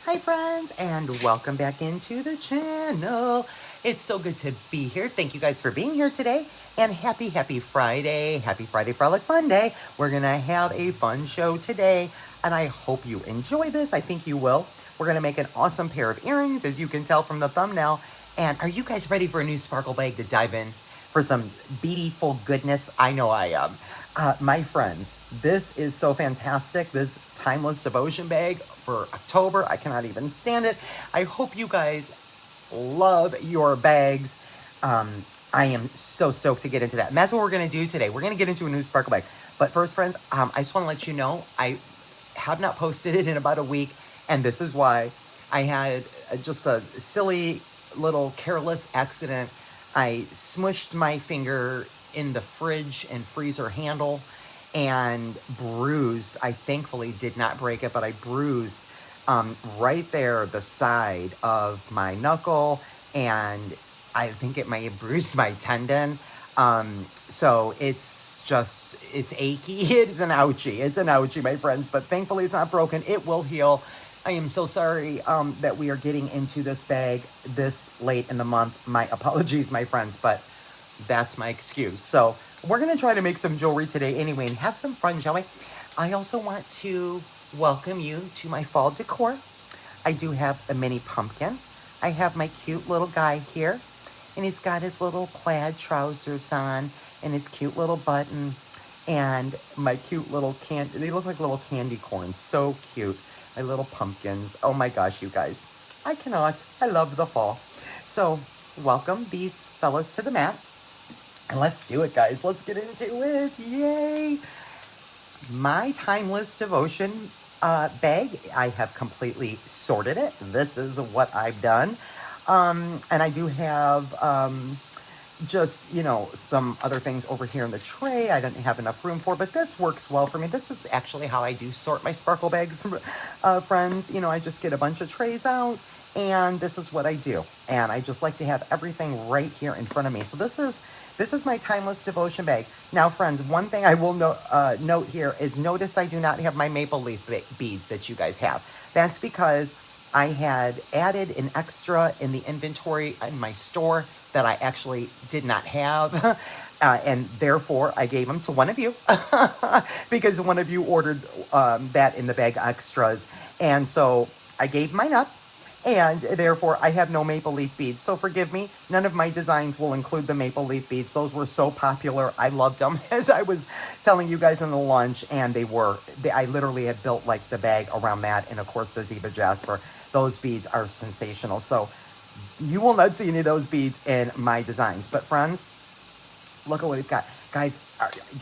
Hi friends, and welcome back into the channel. It's so good to be here. Thank you guys for being here today. And happy Friday. Happy Friday Frolic Monday. We're gonna have a fun show today, and I hope you enjoy this. I think you will. We're gonna make an awesome pair of earrings, as you can tell from the thumbnail. And are you guys ready for a new sparkle bag to dive in for some beautiful goodness? I know I am. My friends, this is so fantastic. This timeless devotion bag for October. I cannot even stand it. I hope you guys love your bags. I am so stoked to get into that. And that's what we're going to do today. We're going to get into a new sparkle bag. But first, friends, I just want to let you know I have not posted it in about a week. And this is why. I had just a silly little careless accident. I smushed my finger in the fridge and freezer handle and bruised. I thankfully did not break it, but I bruised right there the side of my knuckle, and I think it may have bruised my tendon. So it's achy. It's an ouchie. It's an ouchie, my friends, but thankfully it's not broken. It will heal. I am so sorry that we are getting into this bag this late in the month. My apologies, my friends, but that's my excuse. So we're going to try to make some jewelry today anyway and have some fun, shall we? I also want to welcome you to my fall decor. I do have a mini pumpkin. I have my cute little guy here, and he's got his little plaid trousers on and his cute little button and my cute little they look like little candy corns. So cute. My little pumpkins. Oh my gosh, you guys. I cannot. I love the fall. So welcome these fellas to the mat. And let's do it, guys. Let's get into it. Yay! My timeless devotion bag, I have completely sorted it. This is what I've done. And I do have just, some other things over here in the tray I didn't have enough room for, but this works well for me. This is actually how I do sort my sparkle bags, friends. I just get a bunch of trays out, and this is what I do. And I just like to have everything right here in front of me. So this is my timeless devotion bag. Now, friends, one thing I will note here is notice I do not have my maple leaf beads that you guys have. That's because I had added an extra in the inventory in my store that I actually did not have. And therefore, I gave them to one of you because one of you ordered that in the bag extras. And so I gave mine up. And therefore, I have no maple leaf beads. So forgive me, none of my designs will include the maple leaf beads. Those were so popular. I loved them, as I was telling you guys in the lunch. And I literally had built like the bag around that. And of course, the Zebra Jasper. Those beads are sensational. So you will not see any of those beads in my designs. But friends, look at what we've got. Guys,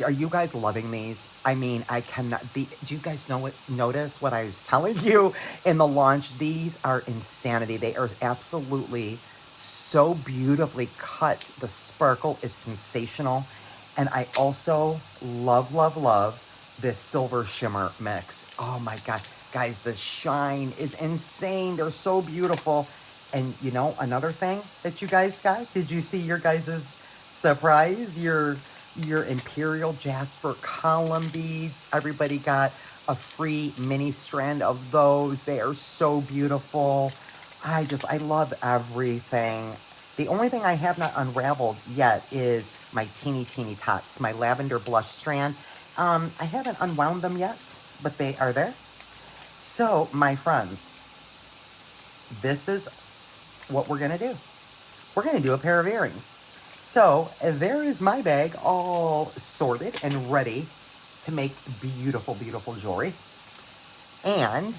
are you guys loving these? I mean, I cannot. Do you guys notice what I was telling you in the launch? These are insanity. They are absolutely so beautifully cut. The sparkle is sensational. And I also love this silver shimmer mix. Oh my God. Guys, the shine is insane. They're so beautiful. And another thing that you guys got, did you see your guys' surprise? Your Imperial Jasper column beads. Everybody got a free mini strand of those. They are so beautiful. I love everything. The only thing I have not unraveled yet is my teeny tots, my lavender blush strand. I haven't unwound them yet, but they are there. So, my friends, this is what we're going to do. We're going to do a pair of earrings. So, there is my bag all sorted and ready to make beautiful jewelry. And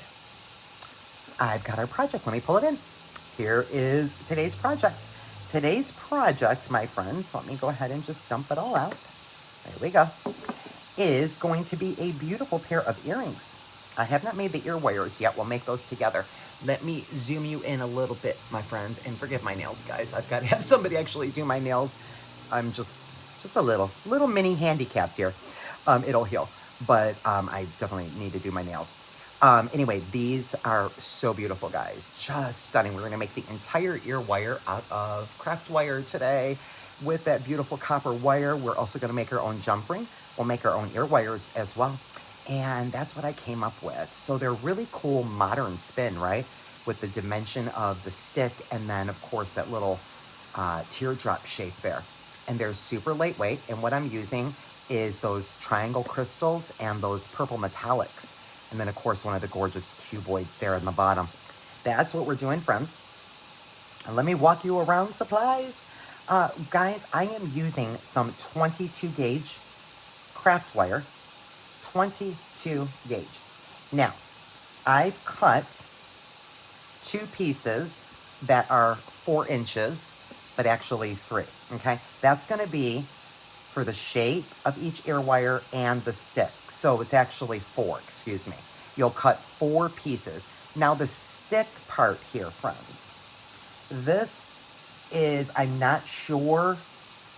I've got our project. Let me pull it in. Here is today's project. Today's project, my friends, let me go ahead and just dump it all out. There we go. Is going to be a beautiful pair of earrings. I have not made the ear wires yet. We'll make those together. Let me zoom you in a little bit, my friends, and forgive my nails, guys. I've got to have somebody actually do my nails. I'm just a little mini handicapped here. It'll heal, but I definitely need to do my nails. Anyway, these are so beautiful, guys. Just stunning. We're going to make the entire ear wire out of craft wire today with that beautiful copper wire. We're also going to make our own jump ring. We'll make our own ear wires as well. And that's what I came up with. So they're really cool modern spin, right? with the dimension of the stick, and then of course that little teardrop shape there. And they're super lightweight, and what I'm using is those triangle crystals and those purple metallics. And then of course one of the gorgeous cuboids there in the bottom. That's what we're doing, friends. And let me walk you around supplies. Guys, I am using some 22 gauge craft wire. 22 gauge. Now, I've cut two pieces that are 4 inches, but actually 3, okay? That's gonna be for the shape of each ear wire and the stick. So it's actually 4, excuse me. You'll cut 4 pieces. Now the stick part here, friends, this is, I'm not sure,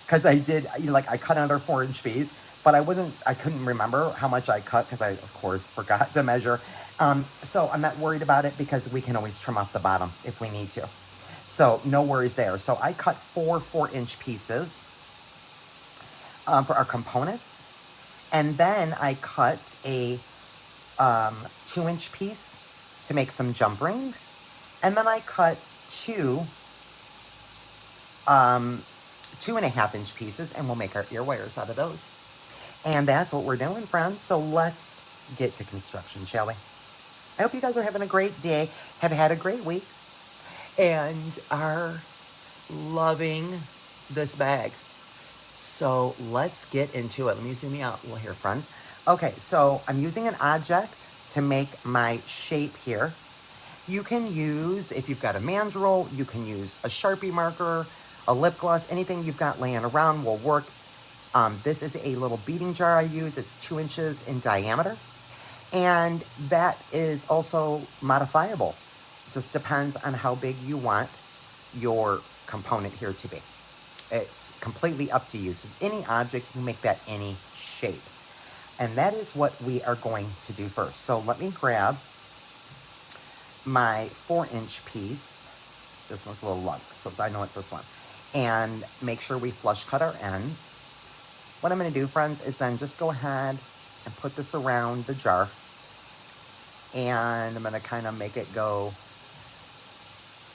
because I did, I cut another 4-inch piece, but I couldn't remember how much I cut because I, of course, forgot to measure. So I'm not worried about it because we can always trim off the bottom if we need to. So no worries there. So I cut 4 4-inch pieces for our components. And then I cut a 2-inch piece to make some jump rings. And then I cut 2 2.5-inch pieces, and we'll make our ear wires out of those. And that's what we're doing, friends. So let's get to construction, shall we? I hope you guys are having a great day, have had a great week, and are loving this bag. So let's get into it. Let me zoom you out here, friends. Okay, so I'm using an object to make my shape here. You can use, if you've got a mandrel, you can use a Sharpie marker, a lip gloss, anything you've got laying around will work. This is a little beading jar I use. It's 2 inches in diameter. And that is also modifiable. Just depends on how big you want your component here to be. It's completely up to you. So any object, you can make that any shape. And that is what we are going to do first. So let me grab my 4-inch piece. This one's a little long, so I know it's this one. And make sure we flush cut our ends. What I'm going to do, friends, is then just go ahead and put this around the jar. And I'm going to kind of make it go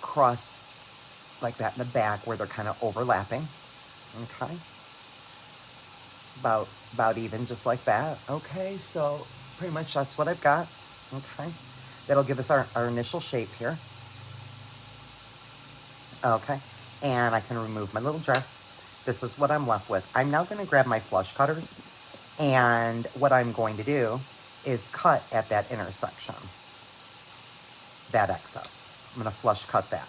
across like that in the back where they're kind of overlapping. Okay. It's about even, just like that. Okay, so pretty much that's what I've got. Okay. That'll give us our initial shape here. Okay. And I can remove my little jar. This is what I'm left with. I'm now going to grab my flush cutters, and what I'm going to do is cut at that intersection, that excess. I'm going to flush cut that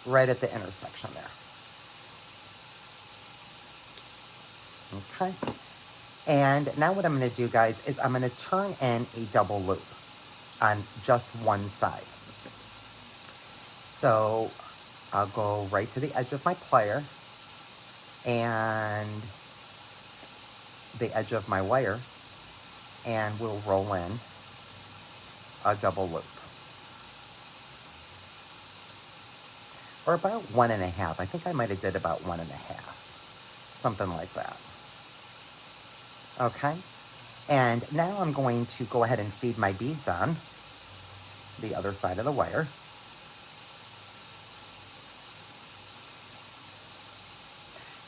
right at the intersection there. Okay. And now what I'm going to do, guys, is I'm going to turn in a double loop on just one side. So I'll go right to the edge of my plier and the edge of my wire, and we'll roll in a double loop. Or about 1.5. I think I might have did about 1.5. Something like that. Okay. And now I'm going to go ahead and feed my beads on the other side of the wire.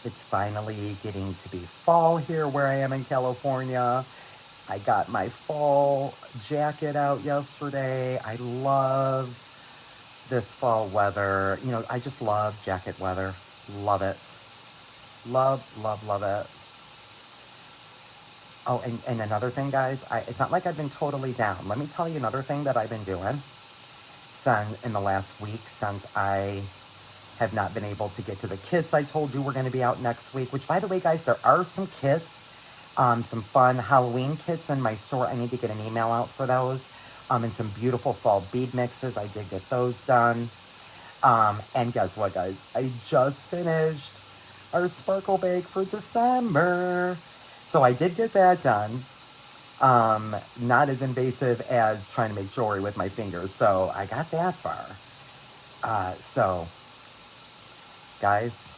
It's finally getting to be fall here where I am in California. I got my fall jacket out yesterday. I love this fall weather. You know, I just love jacket weather. Love it. Love, love, love it. Oh, and another thing, guys, it's not like I've been totally down. Let me tell you another thing that I've been doing in the last week, since I have not been able to get to the kits I told you were going to be out next week, which, by the way, guys, there are some kits, some fun Halloween kits in my store. I need to get an email out for those, and some beautiful fall bead mixes. I did get those done. And guess what, guys? I just finished our sparkle bag for December. So I did get that done. Not as invasive as trying to make jewelry with my fingers. So I got that far. So, guys,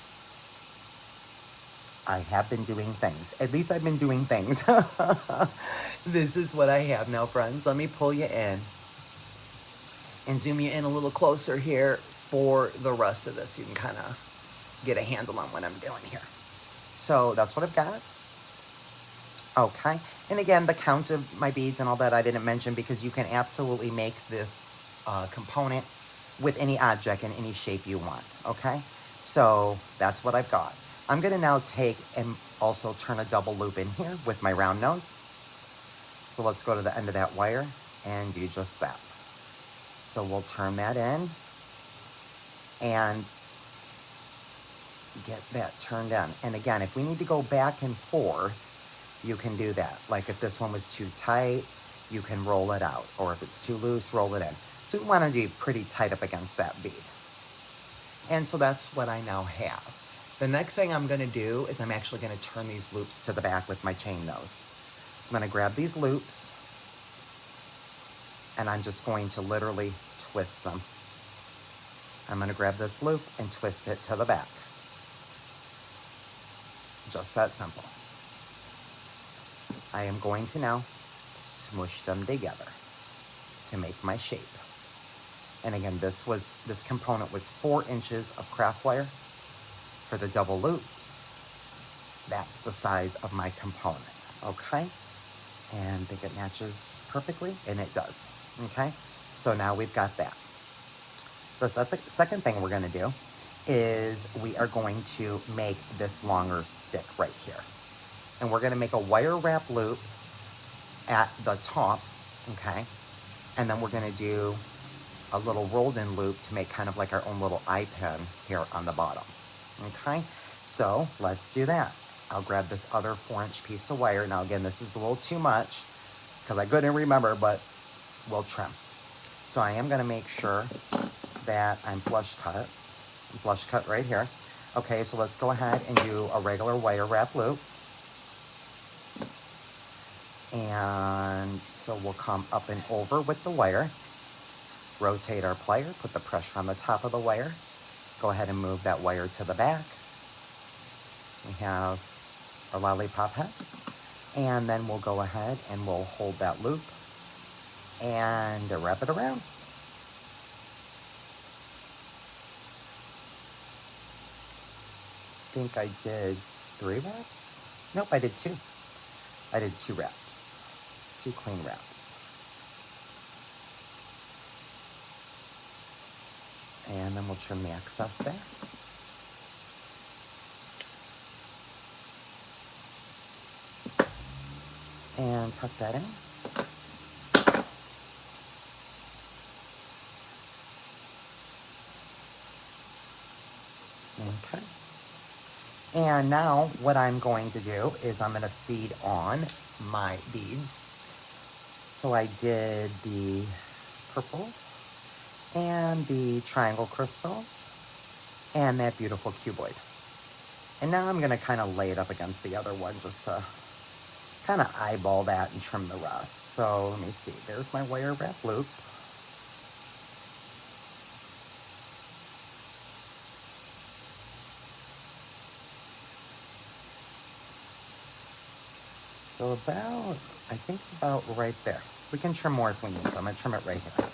I have been doing things. At least I've been doing things. This is what I have now, friends. Let me pull you in. and zoom you in a little closer here for the rest of this. So you can kind of get a handle on what I'm doing here. So that's what I've got. Okay, and again, the count of my beads and all that I didn't mention because you can absolutely make this component with any object in any shape you want, okay? So that's what I've got. I'm gonna now take and also turn a double loop in here with my round nose. So let's go to the end of that wire and do just that. So we'll turn that in and get that turned in. And again, if we need to go back and forth, you can do that. Like if this one was too tight, you can roll it out. Or if it's too loose, roll it in. So we want to be pretty tight up against that bead. And so that's what I now have. The next thing I'm gonna do is I'm actually gonna turn these loops to the back with my chain nose. So I'm gonna grab these loops and I'm just going to literally twist them. I'm gonna grab this loop and twist it to the back. Just that simple. I am going to now smush them together to make my shape. And again, this component was 4 inches of craft wire for the double loops. That's the size of my component, okay? And I think it matches perfectly, and it does, okay? So now we've got that. The second thing we're gonna do is we are going to make this longer stick right here. And we're gonna make a wire wrap loop at the top, okay? And then we're gonna do a little rolled in loop to make kind of like our own little eye pin here on the bottom, okay? So let's do that. I'll grab this other 4-inch piece of wire. Now again, this is a little too much because I couldn't remember, but we'll trim. So I am gonna make sure that I'm flush cut right here. Okay, so let's go ahead and do a regular wire wrap loop. And so we'll come up and over with the wire, rotate our plier, put the pressure on the top of the wire, go ahead and move that wire to the back. We have our lollipop head, and then we'll go ahead and we'll hold that loop and wrap it around. I think I did 3 wraps? Nope, I did 2. I did 2 wraps, 2 clean wraps. And then we'll trim the excess there. And tuck that in. Okay. And now what I'm going to do is I'm going to feed on my beads. So I did the purple and the triangle crystals and that beautiful cuboid. And now I'm going to kind of lay it up against the other one just to kind of eyeball that and trim the rest. So let me see. There's my wire wrap loop. So about, I think about right there. We can trim more if we need to. I'm going to trim it right here.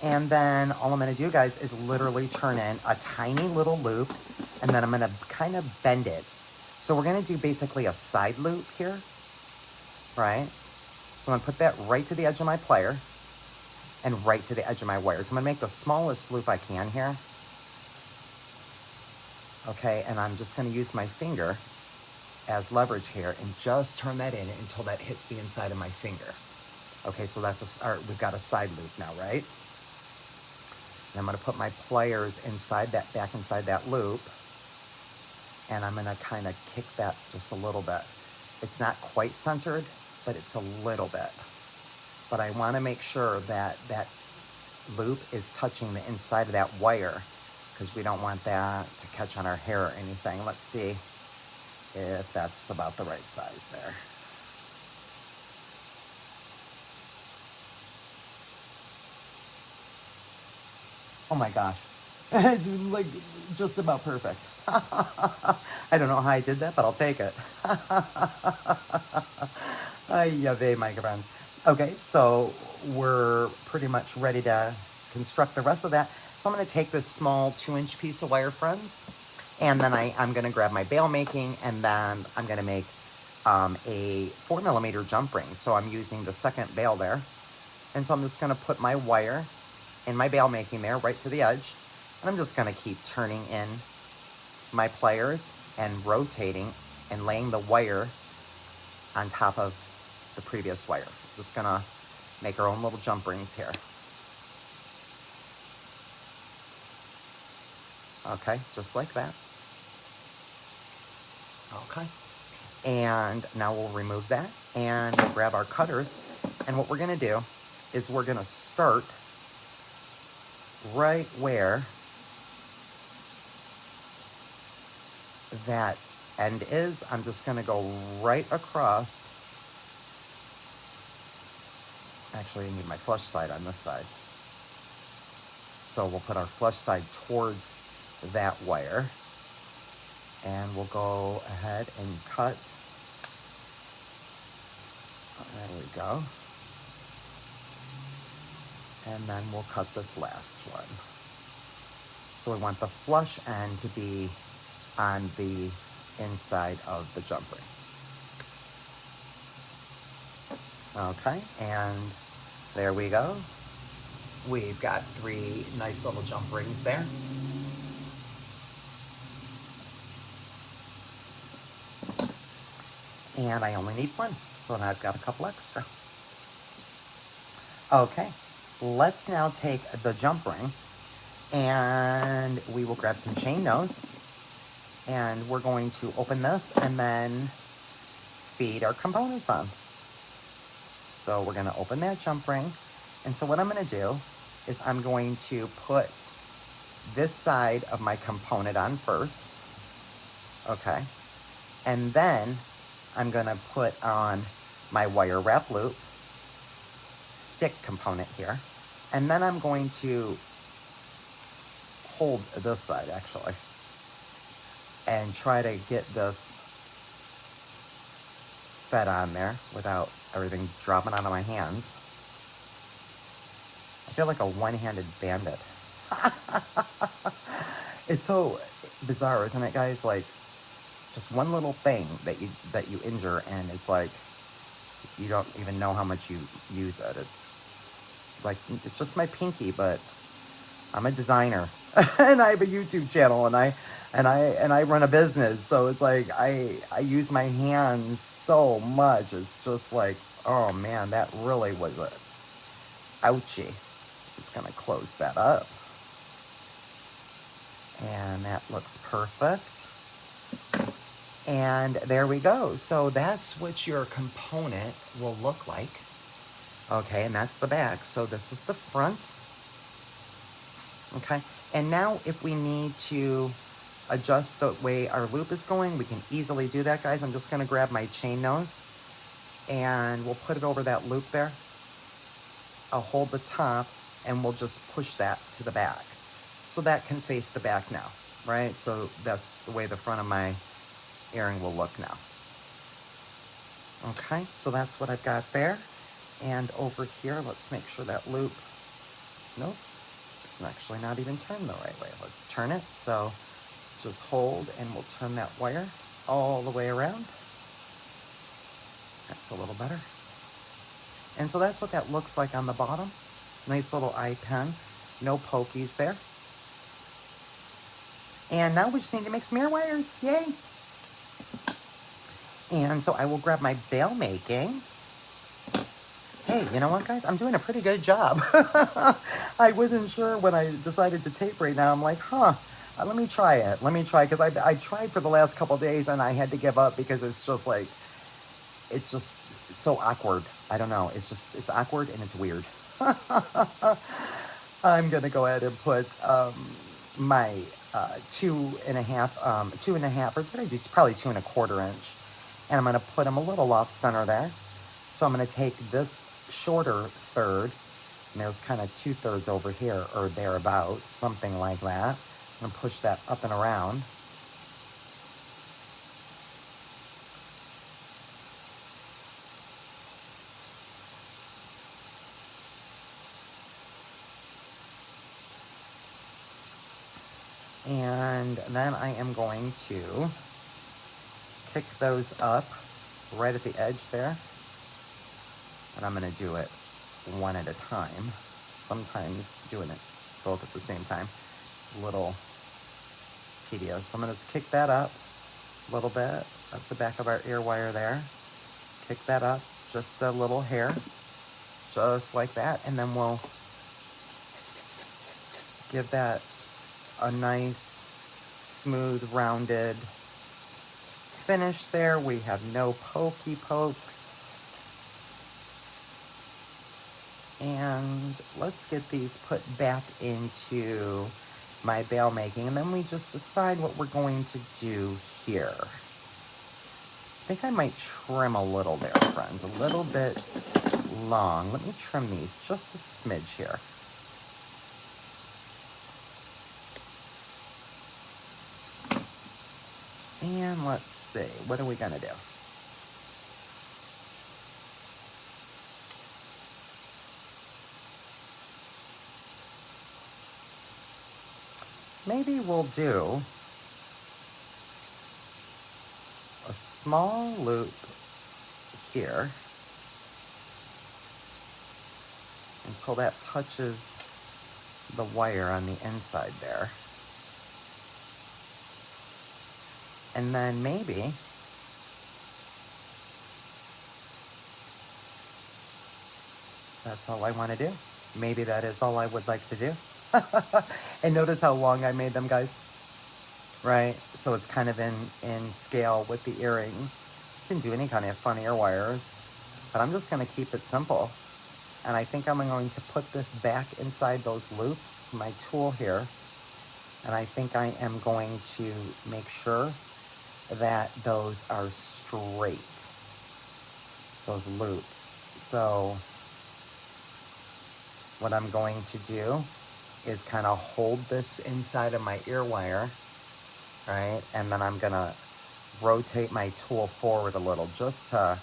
And then all I'm going to do, guys, is literally turn in a tiny little loop, and then I'm going to kind of bend it. So we're going to do basically a side loop here, right? So I'm going to put that right to the edge of my plier and right to the edge of my wire. So I'm going to make the smallest loop I can here. Okay, and I'm just going to use my finger as leverage here and just turn that in until that hits the inside of my finger. Okay, so that's we've got a side loop now, right? And I'm going to put my pliers inside that, back inside that loop, and I'm going to kind of kick that just a little bit. It's not quite centered, but it's a little bit. But I want to make sure that that loop is touching the inside of that wire because we don't want that to catch on our hair or anything. Let's see if that's about the right size there. Oh my gosh. Like, just about perfect. I don't know how I did that, but I'll take it. Ay, vey, my friends. Okay, so we're pretty much ready to construct the rest of that. So I'm going to take this small 2-inch piece of wire, friends, and then I'm going to grab my bail making, and then I'm going to make a 4mm jump ring. So I'm using the second bail there. And so I'm just going to put my wire in my bail making there right to the edge. And I'm just going to keep turning in my pliers and rotating and laying the wire on top of the previous wire. Just going to make our own little jump rings here. Okay, just like that. Okay. And now we'll remove that and we'll grab our cutters. And what we're going to do is we're going to start right where that end is. I'm just going to go right across. Actually, I need my flush side on this side. So we'll put our flush side towards that wire. And we'll go ahead and cut. There we go. And then we'll cut this last one. So we want the flush end to be on the inside of the jump ring. Okay, and there we go. We've got 3 nice little jump rings there. And I only need 1, so now I've got a couple extra. Okay, let's now take the jump ring and we will grab some chain nose and we're going to open this and then feed our components on. So we're going to open that jump ring. And so what I'm going to do is I'm going to put this side of my component on first. Okay. And then I'm going to put on my wire wrap loop stick component here. And then I'm going to hold this side actually and try to get this fed on there without everything dropping out of my hands. I feel like a one-handed bandit. It's so bizarre, isn't it, guys? Like, just one little thing that you injure, and it's like you don't even know how much you use it. It's like, it's just my pinky, but I'm a designer and I have a YouTube channel and I run a business. So it's like I use my hands so much. It's just like, oh man, that really was a ouchie. Just gonna close that up. And that looks perfect. And there we go. So that's what your component will look like. Okay, and that's the back. So this is the front. Okay, and now if we need to adjust the way our loop is going, we can easily do that, guys. I'm just gonna grab my chain nose and we'll put it over that loop there. I'll hold the top and we'll just push that to the back. So that can face the back now, right? So that's the way the front of my earring will look now. Okay, so that's what I've got there. And over here, let's make sure that loop, nope, it's actually not even turned the right way. Let's turn it. So just hold and we'll turn that wire all the way around. That's a little better. And so that's what that looks like on the bottom. Nice little eye pen, no pokies there. And now we just need to make some ear wires, yay. And so I will grab my bail making. Hey, you know what, guys? I'm doing a pretty good job. I wasn't sure when I decided to tape right now. I'm like, let me try it. Let me try, because I tried for the last couple of days and I had to give up because it's just like, it's just so awkward. I don't know. It's awkward and it's weird. I'm going to go ahead and put my 2.5, or what did I do? It's probably 2.25 inch. And I'm going to put them a little off center there. So I'm going to take this shorter third And there's kind of 2/3 over here or thereabouts, something like that. I'm gonna push that up and around. And then I am going to kick those up right at the edge there. And I'm gonna do it one at a time. Sometimes doing it both at the same time, it's a little tedious. So I'm gonna just kick that up a little bit. That's the back of our ear wire there. Kick that up just a little hair, just like that. And then we'll give that a nice, smooth, rounded finish there. We have no pokey pokes. And let's get these put back into my bail making, and then we just decide what we're going to do here. I think I might trim a little there, friends, a little bit long. Let me trim these just a smidge here. And let's see, what are we gonna do? Maybe we'll do a small loop here until that touches the wire on the inside there. And then maybe that's all I want to do. Maybe that is all I would like to do. And notice how long I made them, guys. Right? So it's kind of in scale with the earrings. You can do any kind of fun ear wires. But I'm just going to keep it simple. And I think I'm going to put this back inside those loops, my tool here. And I think I am going to make sure that those are straight, those loops. So what I'm going to do is kind of hold this inside of my ear wire, right? And then I'm gonna rotate my tool forward a little just to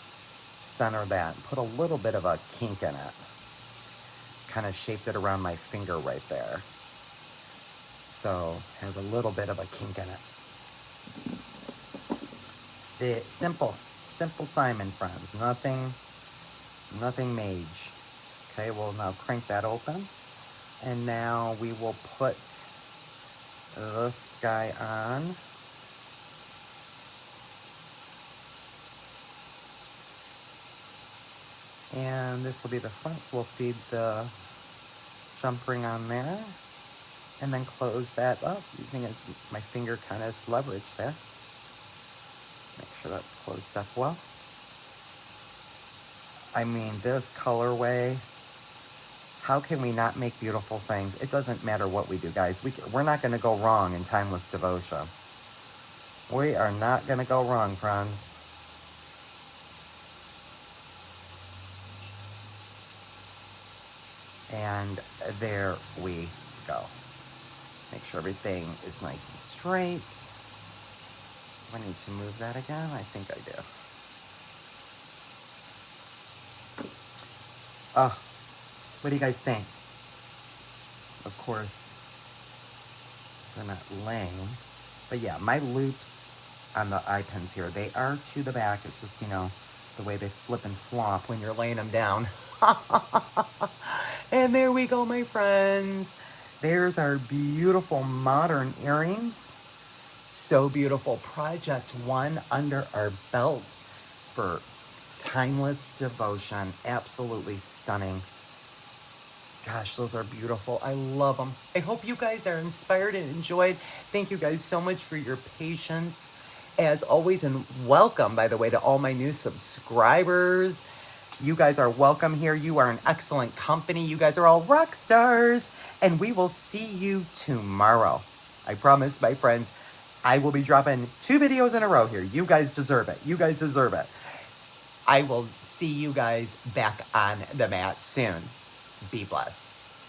center that and put a little bit of a kink in it. Kind of shaped it around my finger right there. So has a little bit of a kink in it. Simple Simon, friends. Nothing mage. Okay, we'll now crank that open. And now we will put this guy on. And this will be the front, so we'll feed the jump ring on there. And then close that up using my finger kind of as leverage there. Make sure that's closed up well. I mean, this colorway, how can we not make beautiful things? It doesn't matter what we do, guys. We're not going to go wrong in Timeless Devotion. We are not going to go wrong, friends. And there we go. Make sure everything is nice and straight. I need to move that again. I think I do. Oh, what do you guys think? Of course, they're not laying. But yeah, my loops on the eye pins here, they are to the back. It's just, the way they flip and flop when you're laying them down. And there we go, my friends. There's our beautiful modern earrings. So beautiful. Project 1 under our belts for Timeless Devotion. Absolutely stunning. Gosh, those are beautiful. I love them. I hope you guys are inspired and enjoyed. Thank you guys so much for your patience. As always, and welcome, by the way, to all my new subscribers. You guys are welcome here. You are an excellent company. You guys are all rock stars. And we will see you tomorrow. I promise, my friends, I will be dropping 2 videos in a row here. You guys deserve it. You guys deserve it. I will see you guys back on the mat soon. Be blessed.